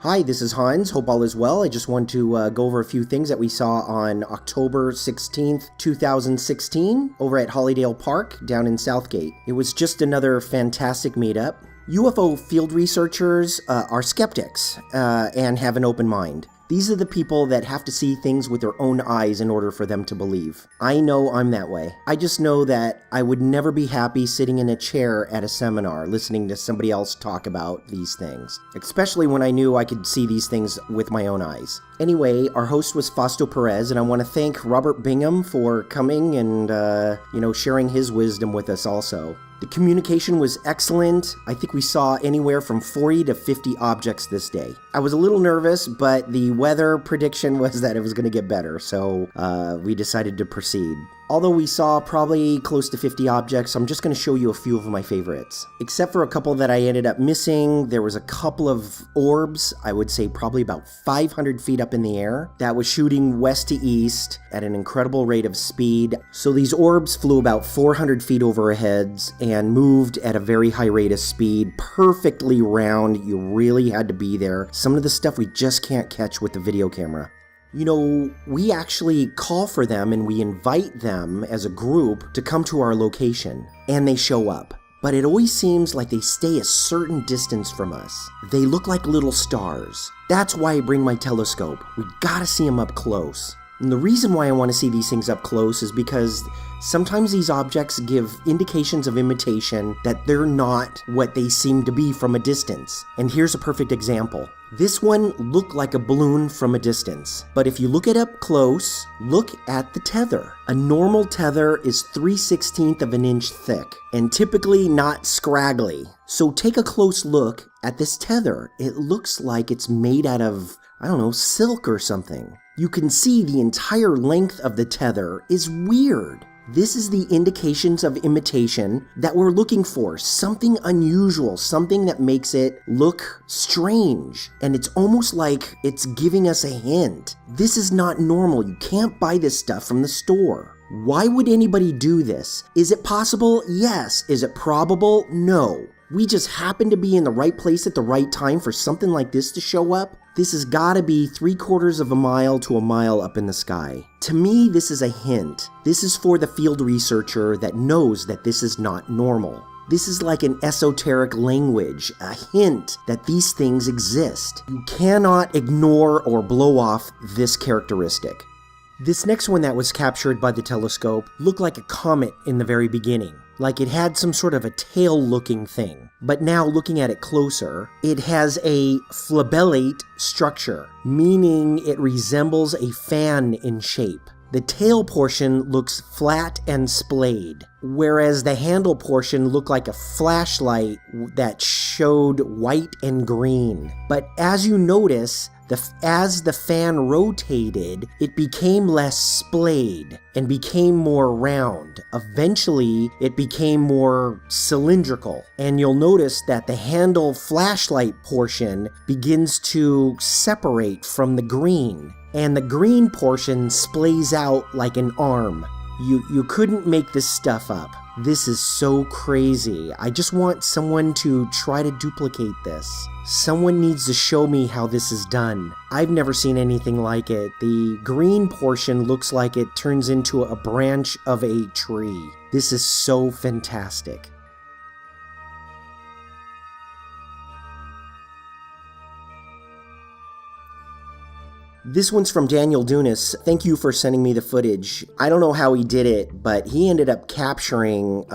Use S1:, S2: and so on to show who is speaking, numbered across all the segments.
S1: Hi, this is Hans. Hope all is well. I just want to go over a few things that we saw on October 16th, 2016 over at Hollydale Park down in Southgate. It was just another fantastic meetup. UFO field researchers are skeptics and have an open mind. These are the people that have to see things with their own eyes in order for them to believe. I know I'm that way. I just know that I would never be happy sitting in a chair at a seminar listening to somebody else talk about these things, especially when I knew I could see these things with my own eyes. Anyway, our host was Fausto Perez, and I want to thank Robert Bingham for coming and, sharing his wisdom with us also. The communication was excellent. I think we saw anywhere from 40 to 50 objects this day. I was a little nervous, but the weather prediction was that it was going to get better, so we decided to proceed. Although we saw probably close to 50 objects, I'm just going to show you a few of my favorites. Except for a couple that I ended up missing, there was a couple of orbs, I would say probably about 500 feet up in the air, that was shooting west to east at an incredible rate of speed. So these orbs flew about 400 feet over our heads and moved at a very high rate of speed, perfectly round. You really had to be there. Some of the stuff we just can't catch with the video camera. You know, we actually call for them and we invite them as a group to come to our location, and they show up. But it always seems like they stay a certain distance from us. They look like little stars. That's why I bring my telescope. We gotta see them up close. And the reason why I want to see these things up close is because sometimes these objects give indications of imitation that they're not what they seem to be from a distance. And here's a perfect example. This one looked like a balloon from a distance, but if you look it up close, look at the tether. A normal tether is 3/16 of an inch thick, and typically not scraggly. So take a close look at this tether. It looks like it's made out of, silk or something. You can see the entire length of the tether is weird. This is the indications of imitation that we're looking for. Something unusual, something that makes it look strange. And it's almost like it's giving us a hint. This is not normal. You can't buy this stuff from the store. Why would anybody do this? Is it possible? Yes. Is it probable? No. We just happen to be in the right place at the right time for something like this to show up. This has gotta be 3/4 of a mile to a mile up in the sky. To me, this is a hint. This is for the field researcher that knows that this is not normal. This is like an esoteric language, a hint that these things exist. You cannot ignore or blow off this characteristic. This next one that was captured by the telescope looked like a comet in the very beginning. Like it had some sort of a tail-looking thing. But now looking at it closer, it has a flabellate structure, meaning it resembles a fan in shape. The tail portion looks flat and splayed, whereas the handle portion looked like a flashlight that showed white and green. But as you notice, as the fan rotated, it became less splayed and became more round. Eventually, it became more cylindrical. And you'll notice that the handle flashlight portion begins to separate from the green. And the green portion splays out like an arm. You couldn't make this stuff up. This is so crazy. I just want someone to try to duplicate this. Someone needs to show me how this is done. I've never seen anything like it. The green portion looks like it turns into a branch of a tree. This is so fantastic. This one's from Daniel Dunas. Thank you for sending me the footage. I don't know how he did it, but he ended up capturing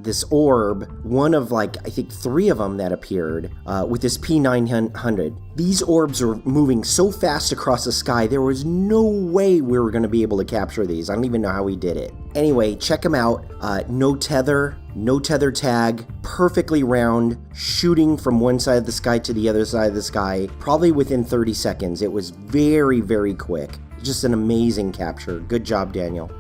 S1: this orb, one of I think 3 of them that appeared with this P900. These orbs are moving so fast across the sky, there was no way we were going to be able to capture these. I don't even know how he did it. Anyway, check them out. No tether tag, perfectly round, shooting from one side of the sky to the other side of the sky, probably within 30 seconds. It was very, very quick. Just an amazing capture. Good job, Daniel.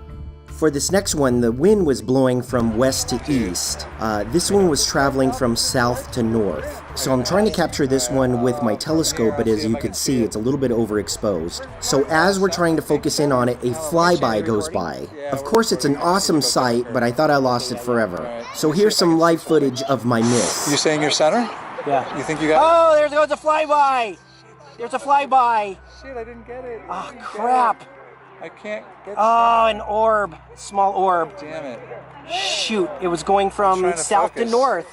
S1: For this next one, the wind was blowing from west to east. This one was traveling from south to north. So I'm trying to capture this one with my telescope, but as you can see, it's a little bit overexposed. So as we're trying to focus in on it, a flyby goes by. Of course, it's an awesome sight, but I thought I lost it forever. So here's some live footage of my miss.
S2: You saying you're center?
S3: Yeah.
S2: You think you got it?
S3: Oh, there goes the flyby!
S1: There's a flyby.
S2: Shit, I didn't get it.
S1: Oh, crap.
S2: I can't get
S1: Oh, an orb. Small orb.
S2: Damn it.
S1: Shoot, it was going from south to north.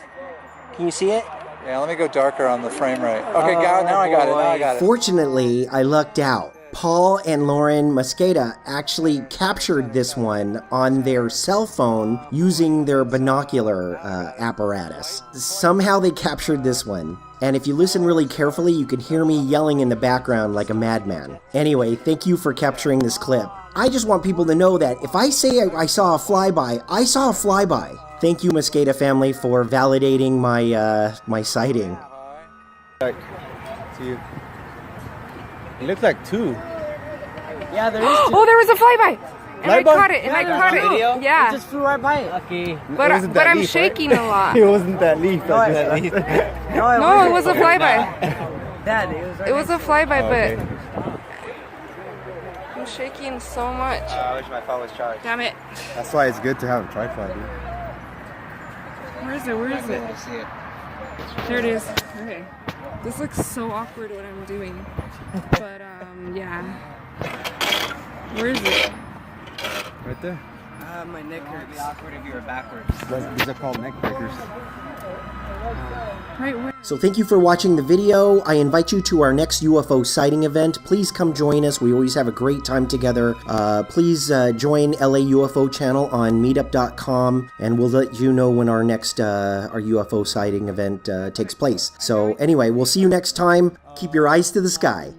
S1: Can you see it?
S2: Yeah, let me go darker on the frame rate. Okay, now I got it. Now I got it.
S1: Fortunately, I lucked out. Paul and Lauren Mosqueda actually captured this one on their cell phone using their binocular apparatus. Somehow they captured this one. And if you listen really carefully, you can hear me yelling in the background like a madman. Anyway, thank you for capturing this clip. I just want people to know that if I say I saw a flyby, I saw a flyby. Thank you, Mosqueda family, for validating my sighting.
S3: See you. It looks like two.
S4: Yeah, there is two.
S5: Oh, there was a flyby! And I caught it,
S4: Video?
S5: Yeah.
S4: It just flew right by it. Okay.
S5: But I'm shaking a lot.
S3: It wasn't that leaf.
S4: No, it
S5: was a flyby.
S4: Dad, it was right
S5: It was a flyby,
S3: okay.
S5: but I'm shaking so much.
S3: I wish my phone was charged.
S5: Damn it.
S3: That's why it's good to have a tripod, dude.
S5: Where is it? Where is it? There it is. Okay. This looks so awkward what I'm doing. But, yeah. Where is it?
S3: Right there.
S4: my neck hurts. It would be awkward if you were backwards.
S3: These are called neck breakers.
S1: So thank you for watching the video. I invite you to our next UFO sighting event. Please come join us. We always have a great time together. Please join LA UFO Channel on meetup.com, and we'll let you know when our next our UFO sighting event takes place. So anyway, we'll see you next time. Keep your eyes to the sky.